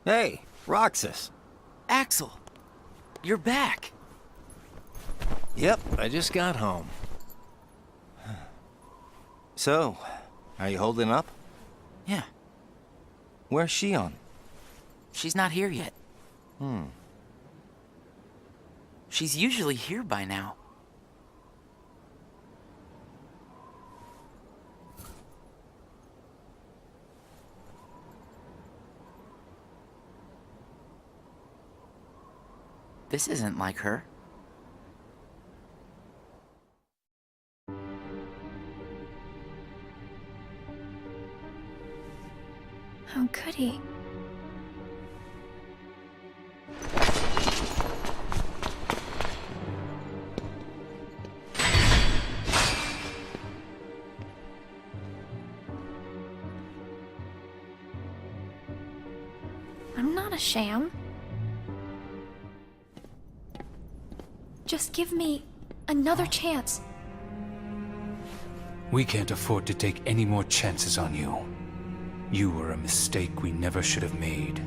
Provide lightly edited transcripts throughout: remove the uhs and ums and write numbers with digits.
Hey, Roxas. Axel, you're back. Yep, I just got home. So, are you holding up? Yeah, Where's Shion? she's not here yet. She's usually here by now. This isn't like her. How could he? I'm not a sham. Just give me another chance. We can't afford to take any more chances on you. You were a mistake we never should have made.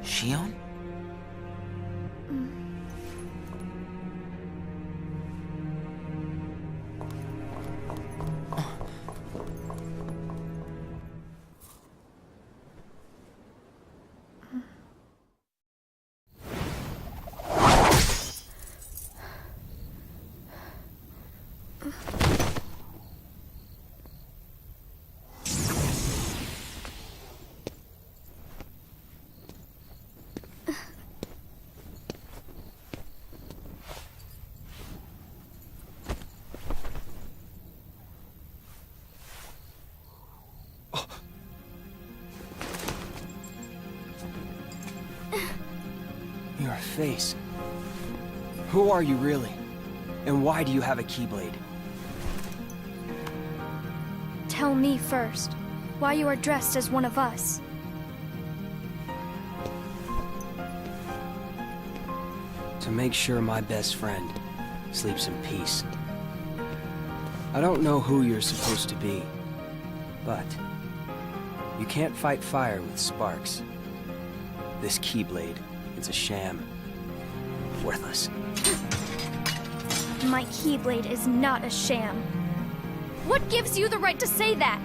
Shion? Your face. Who are you really? And why do you have a Keyblade? Tell me first, why you are dressed as one of us. To make sure my best friend sleeps in peace. I don't know who you're supposed to be, but you can't fight fire with sparks. This Keyblade, it's a sham. Worthless. My Keyblade is not a sham. What gives you the right to say that?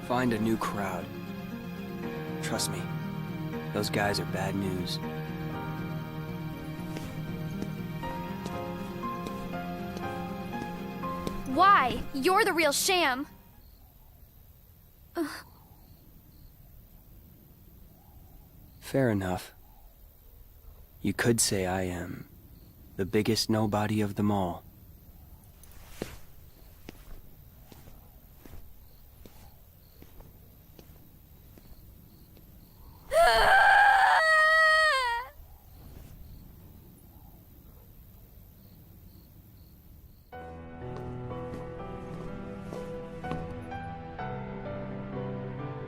Find a new crowd. Trust me, those guys are bad news. Why? You're the real sham. Fair enough. You could say I am the biggest nobody of them all.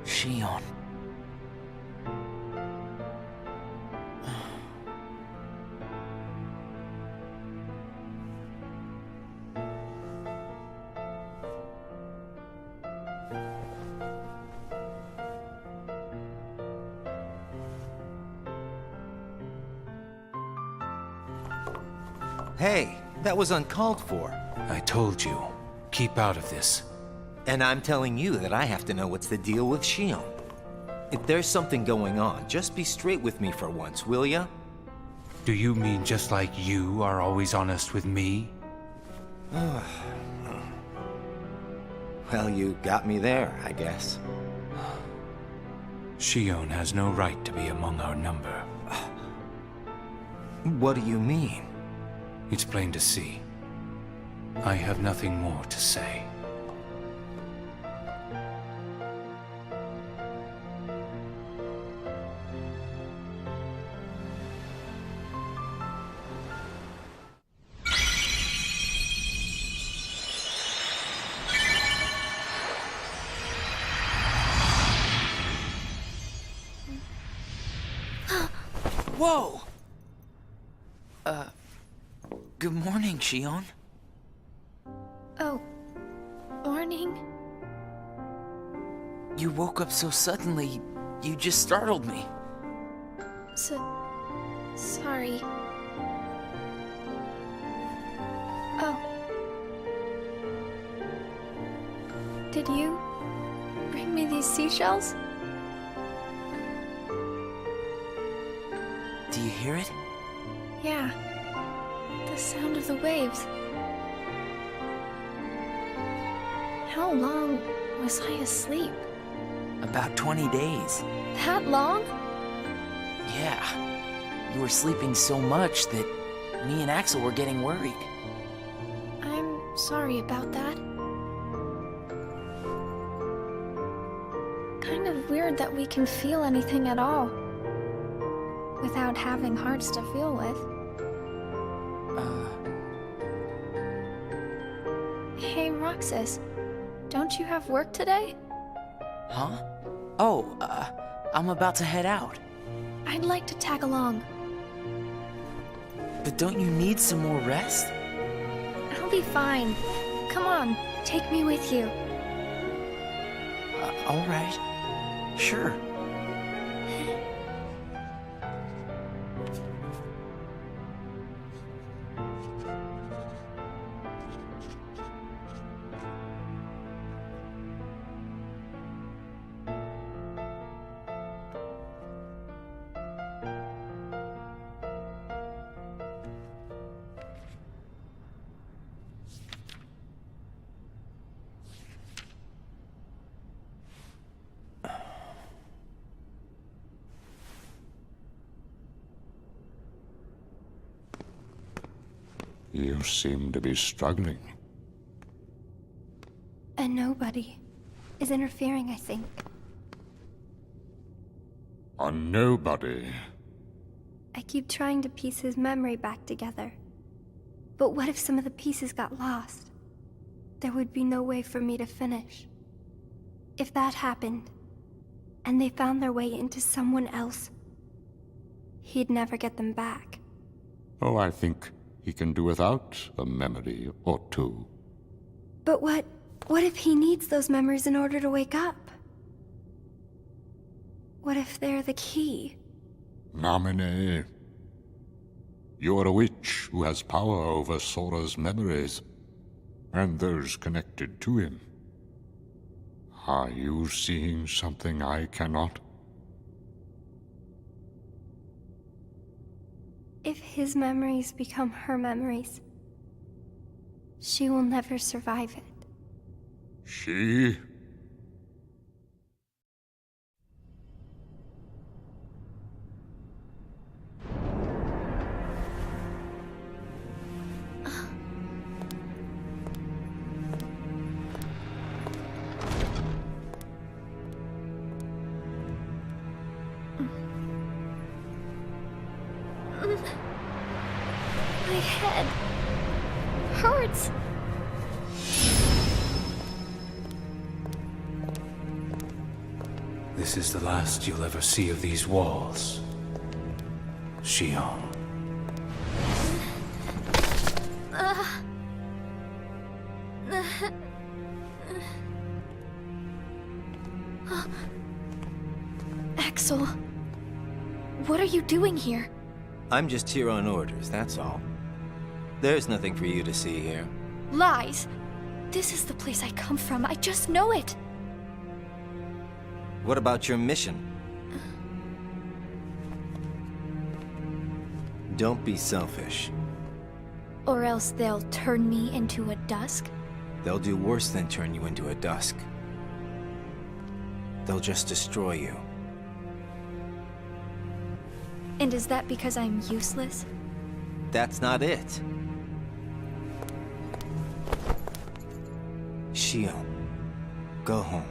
Shion. Hey, that was uncalled for. I told you, keep out of this. And I'm telling you that I have to know what's the deal with Shion. If there's something going on, just be straight with me for once, will ya? Do you mean just like you are always honest with me? Well, you got me there, I guess. Shion has no right to be among our number. What do you mean? It's plain to see. I have nothing more to say. Whoa! Good morning, Shion. Oh, morning. You woke up so suddenly, you just startled me. Sorry. Oh. Did you bring me these seashells? Do you hear it? Yeah. The sound of the waves. How long was I asleep? About 20 days. That long? Yeah. You were sleeping so much that me and Axel were getting worried. I'm sorry about that. Kind of weird that we can feel anything at all without having hearts to feel with. Hey, Roxas, don't you have work today? Huh? Oh, I'm about to head out. I'd like to tag along. But don't you need some more rest? I'll be fine. Come on, take me with you. All right. Sure. You seem to be struggling. And nobody is interfering, I think. A nobody. I keep trying to piece his memory back together. But what if some of the pieces got lost? There would be no way for me to finish. If that happened, and they found their way into someone else, he'd never get them back. Oh, I think he can do without a memory or two. But what if he needs those memories in order to wake up? What if they're the key? Namine. You're a witch who has power over Sora's memories, and those connected to him. Are you seeing something I cannot? If his memories become her memories, she will never survive it. She? My head hurts. This is the last you'll ever see of these walls, Shion. Axel, what are you doing here? I'm just here on orders, that's all. There's nothing for you to see here. Lies. This is the place I come from. I just know it. What about your mission? Don't be selfish. Or else they'll turn me into a dusk? They'll do worse than turn you into a dusk. They'll just destroy you. And is that because I'm useless? That's not it. Shion, go home.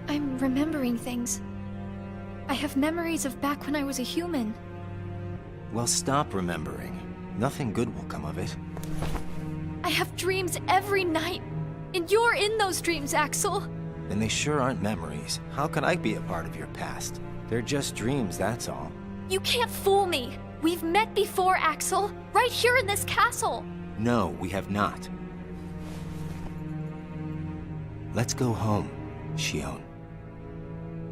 I'm remembering things. I have memories of back when I was a human. Well, stop remembering. Nothing good will come of it. I have dreams every night. And you're in those dreams, Axel. And they sure aren't memories. How can I be a part of your past? They're just dreams, that's all. You can't fool me! We've met before, Axel! Right here in this castle! No, we have not. Let's go home, Shion.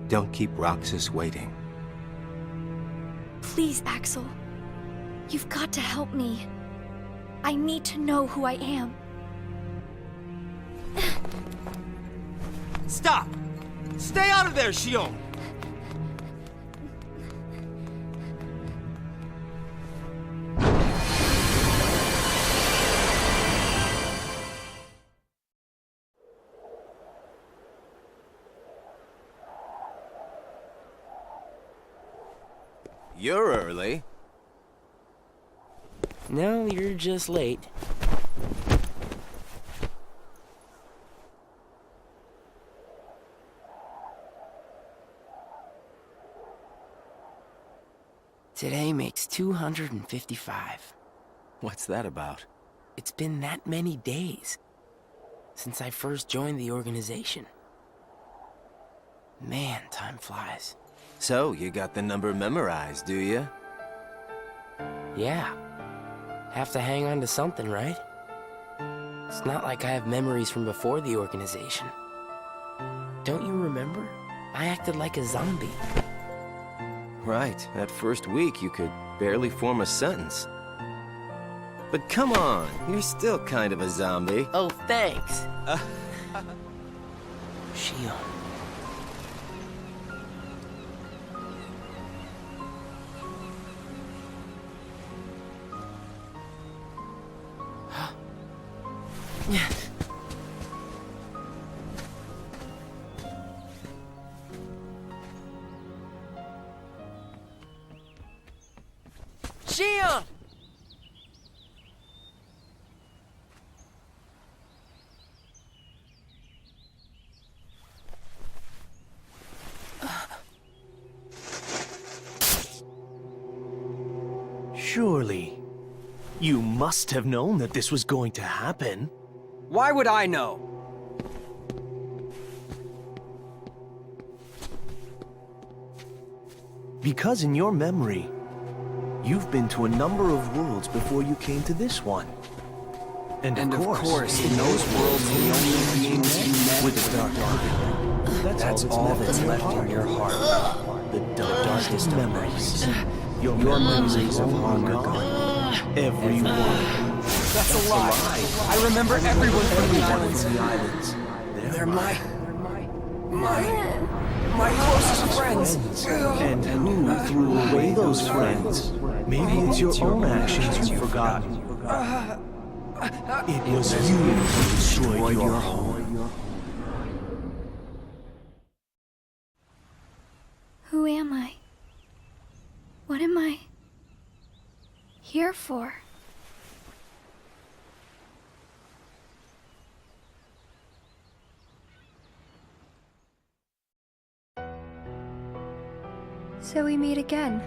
Don't keep Roxas waiting. Please, Axel. You've got to help me. I need to know who I am. Stop! Stay out of there, Shion! You're early. No, you're just late. Today makes 255. What's that about? It's been that many days since I first joined the organization. Man, time flies. So, you got the number memorized, do you? Yeah. Have to hang on to something, right? It's not like I have memories from before the organization. Don't you remember? I acted like a zombie. Right. That first week, you could barely form a sentence. But come on, you're still kind of a zombie. Oh, thanks. Shion. Shion! Surely, you must have known that this was going to happen. Why would I know? Because in your memory, you've been to a number of worlds before you came to this one. And of course, in those worlds, the only beings you met with the Dark Ark. That's all that's left in your heart. The darkest memories. Your memories of long gone. Everyone. That's a lie. I remember everyone from the islands. They're my closest friends. And who threw away those friends? Maybe it's your own actions you've forgotten. It was you who destroyed your home. Who am I? What am I here for? So we meet again.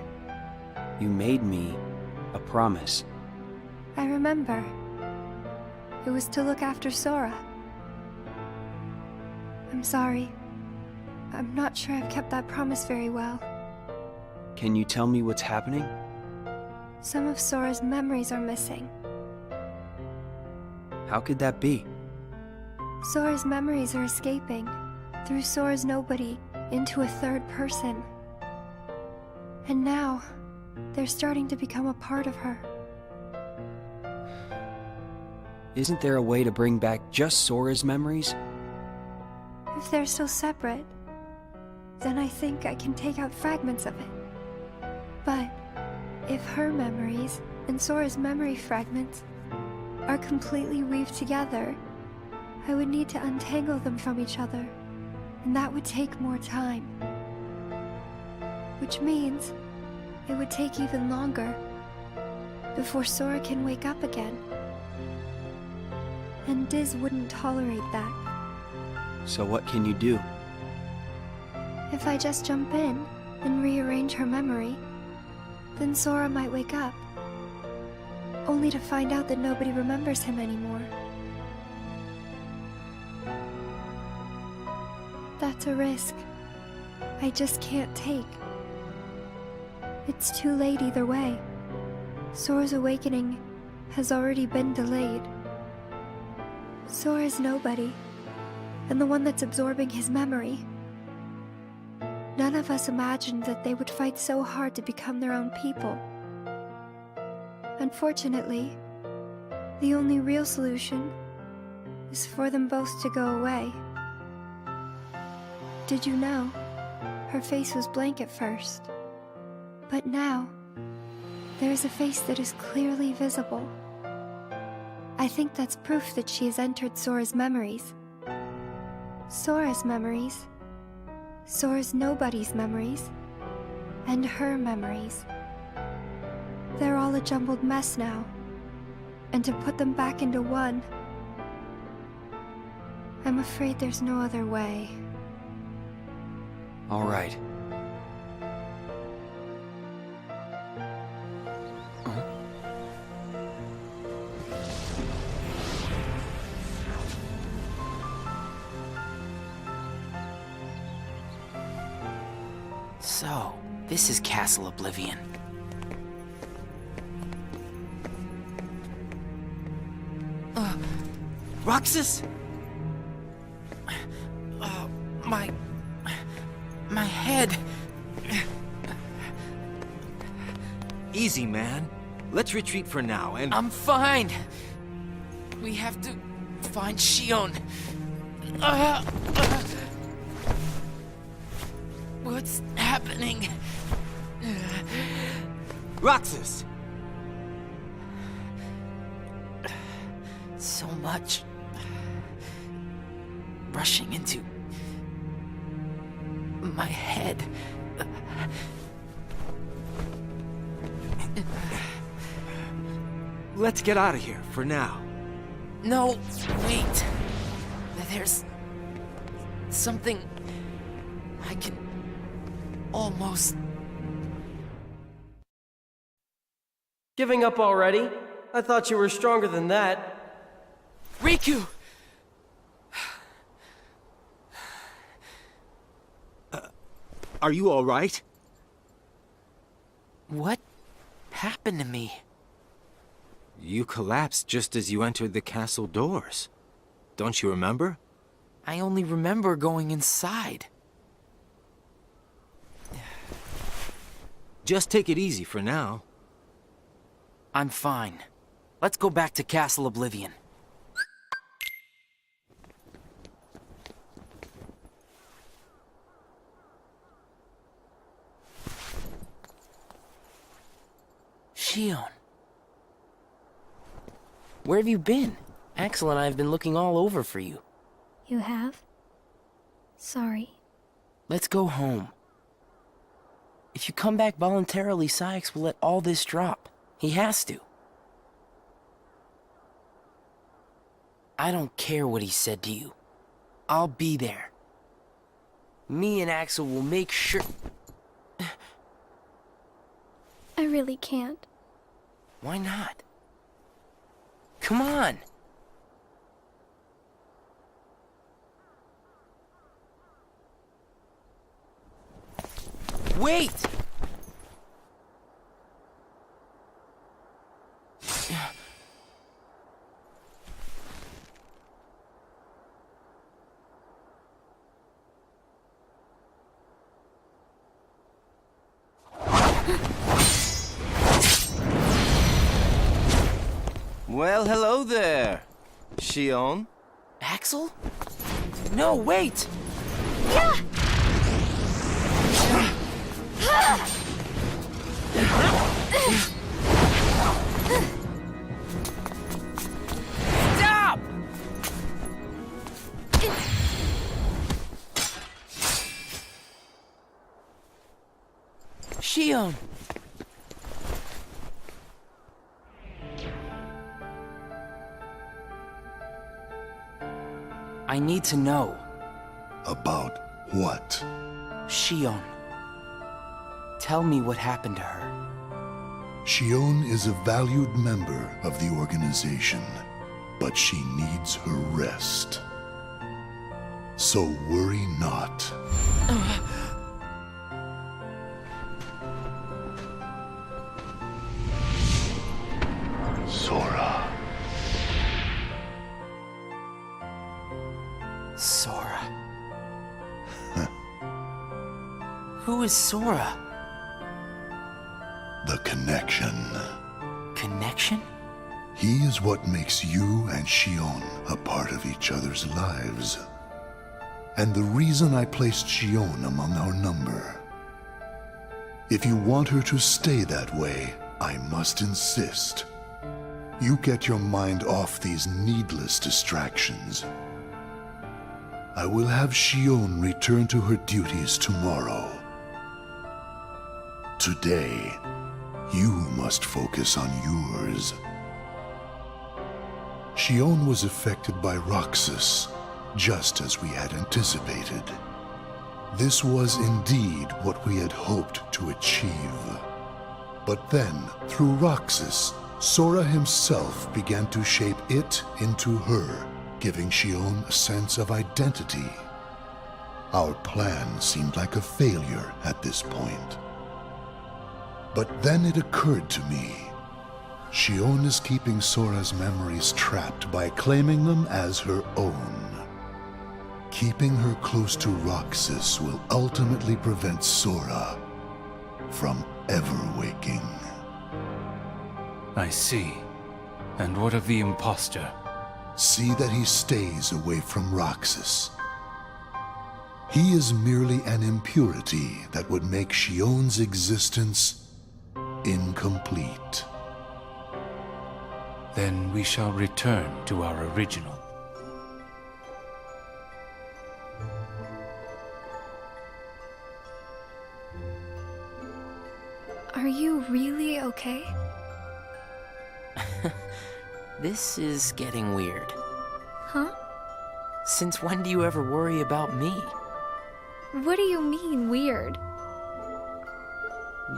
You made me a promise. I remember. It was to look after Sora. I'm sorry. I'm not sure I've kept that promise very well. Can you tell me what's happening? Some of Sora's memories are missing. How could that be? Sora's memories are escaping through Sora's nobody into a third person. And now, they're starting to become a part of her. Isn't there a way to bring back just Sora's memories? If they're still separate, then I think I can take out fragments of it. But if her memories and Sora's memory fragments are completely weaved together, I would need to untangle them from each other, and that would take more time. Which means it would take even longer before Sora can wake up again. And Diz wouldn't tolerate that. So what can you do? If I just jump in and rearrange her memory, then Sora might wake up, only to find out that nobody remembers him anymore. That's a risk I just can't take. It's too late either way. Sora's awakening has already been delayed. Sora's nobody, and the one that's absorbing his memory. None of us imagined that they would fight so hard to become their own people. Unfortunately, the only real solution is for them both to go away. Did you know? Her face was blank at first. But now, there is a face that is clearly visible. I think that's proof that she has entered Sora's memories. Sora's memories, Sora's nobody's memories, and her memories. They're all a jumbled mess now, and to put them back into one, I'm afraid there's no other way. All right. So, this is Castle Oblivion. Roxas? My head. Easy, man. Let's retreat for now, and... I'm fine. We have to find Shion. What's happening? Roxas! So much rushing into my head. Let's get out of here, for now. No, wait. There's something I can almost... Giving up already? I thought you were stronger than that. Riku! Are you all right? What happened to me? You collapsed just as you entered the castle doors. Don't you remember? I only remember going inside. Just take it easy for now. I'm fine. Let's go back to Castle Oblivion. Shion. Where have you been? Axel and I have been looking all over for you. You have? Sorry. Let's go home. If you come back voluntarily, Sykes will let all this drop. He has to. I don't care what he said to you. I'll be there. Me and Axel will make sure... I really can't. Why not? Come on! Wait! Well, hello there, Shion. Axel? No, wait! Stop! Shion! I need to know. About what? Shion. Tell me what happened to her. Shion is a valued member of the organization, but she needs her rest. So worry not. Sora. Who is Sora? The connection. Connection? He is what makes you and Shion a part of each other's lives. And the reason I placed Shion among our number. If you want her to stay that way, I must insist. You get your mind off these needless distractions. I will have Shion return to her duties tomorrow. Today, you must focus on yours. Shion was affected by Roxas, just as we had anticipated. This was indeed what we had hoped to achieve. But then, through Roxas, Sora himself began to shape it into her, giving Shion a sense of identity. Our plan seemed like a failure at this point. But then it occurred to me. Shion is keeping Sora's memories trapped by claiming them as her own. Keeping her close to Roxas will ultimately prevent Sora from ever waking. I see. And what of the imposter? See that he stays away from Roxas. He is merely an impurity that would make Shion's existence incomplete. Then we shall return to our original. Are you really okay? This is getting weird. Huh? Since when do you ever worry about me? What do you mean, weird?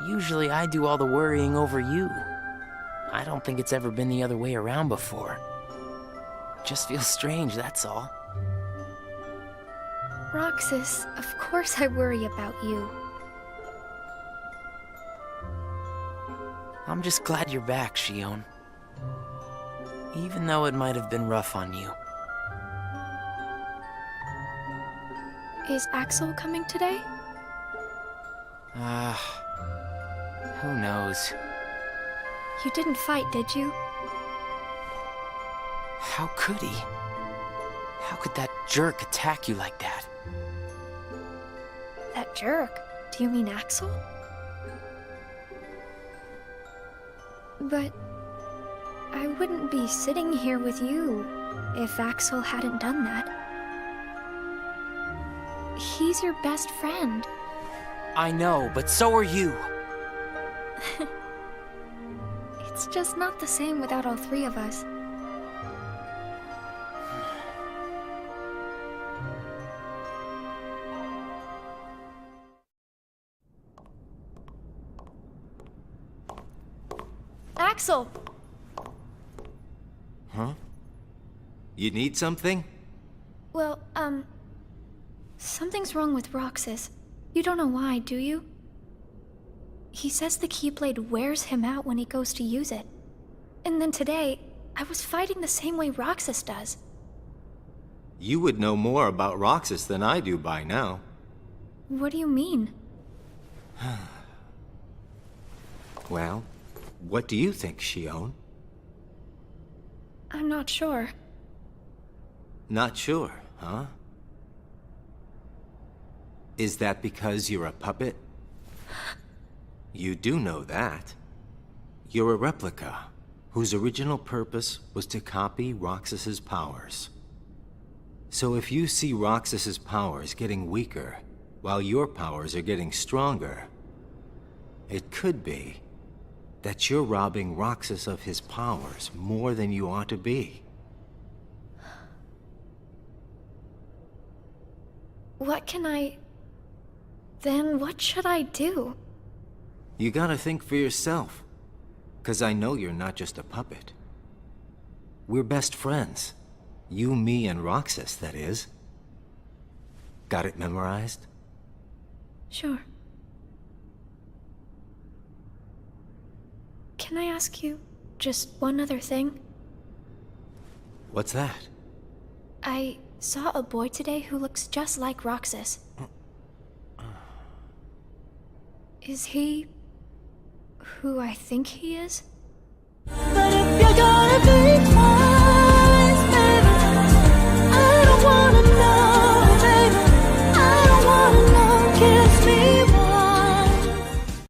Usually I do all the worrying over you. I don't think it's ever been the other way around before. Just feels strange, that's all. Roxas, of course I worry about you. I'm just glad you're back, Shion. Even though it might have been rough on you. Is Axel coming today? Who knows? You didn't fight, did you? How could he? How could that jerk attack you like that? That jerk? Do you mean Axel? But I wouldn't be sitting here with you if Axel hadn't done that. He's your best friend. I know, but so are you. It's just not the same without all three of us. Axel! Huh? You need something? Well, something's wrong with Roxas. You don't know why, do you? He says the Keyblade wears him out when he goes to use it. And then today, I was fighting the same way Roxas does. You would know more about Roxas than I do by now. What do you mean? Well, what do you think, Shion? I'm not sure. Not sure, huh? Is that because you're a puppet? You do know that. You're a replica, whose original purpose was to copy Roxas's powers. So if you see Roxas's powers getting weaker, while your powers are getting stronger, it could be that you're robbing Roxas of his powers more than you ought to be. Then what should I do? You gotta think for yourself. 'Cause I know you're not just a puppet. We're best friends. You, me, and Roxas, that is. Got it memorized? Sure. Can I ask you just one other thing? What's that? saw a boy today who looks just like Roxas. Is he who I think he is? But if you're gonna